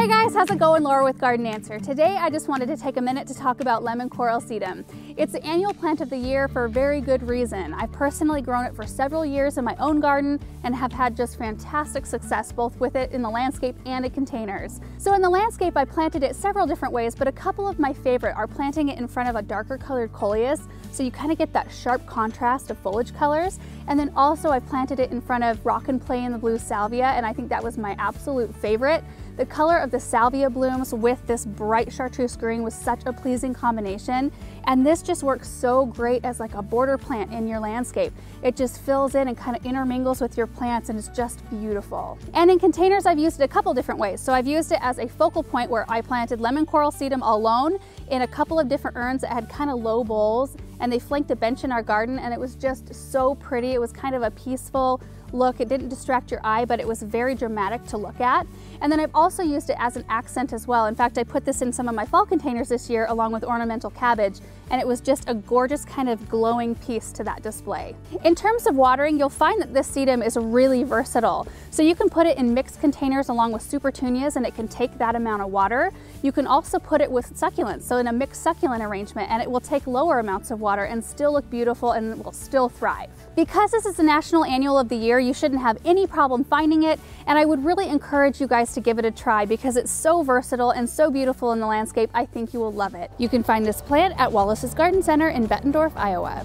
Hey guys, how's it going? Laura with Garden Answer. Today I just wanted to take a minute to talk about lemon coral sedum. It's the annual plant of the year for a very good reason. I've personally grown it for several years in my own garden and have had just fantastic success both with it in the landscape and in containers. So in the landscape I planted it several different ways, but a couple of my favorite are planting it in front of a darker colored coleus, so you kind of get that sharp contrast of foliage colors. And then also I planted it in front of Rock and Play in the blue salvia, and I think that was my absolute favorite. The color of the salvia blooms with this bright chartreuse green was such a pleasing combination, and this just works so great as like a border plant in your landscape. It just fills in and kind of intermingles with your plants, and it's just beautiful. And in containers I've used it a couple different ways. So I've used it as a focal point where I planted lemon coral sedum alone in a couple of different urns that had kind of low bowls, and they flanked a bench in our garden, and it was just so pretty. It was kind of a peaceful look. It didn't distract your eye, but it was very dramatic to look at. And then I've also used it as an accent as well. In fact, I put this in some of my fall containers this year along with ornamental cabbage, and it was just a gorgeous kind of glowing piece to that display. In terms of watering, you'll find that this sedum is really versatile. So you can put it in mixed containers along with supertunias, and it can take that amount of water. You can also put it with succulents, so in a mixed succulent arrangement, and it will take lower amounts of water and still look beautiful and will still thrive. Because this is the national annual of the year, you shouldn't have any problem finding it, and I would really encourage you guys to give it a try because it's so versatile and so beautiful in the landscape. I think you will love it. You can find this plant at Wallaces Garden Center in Bettendorf, Iowa.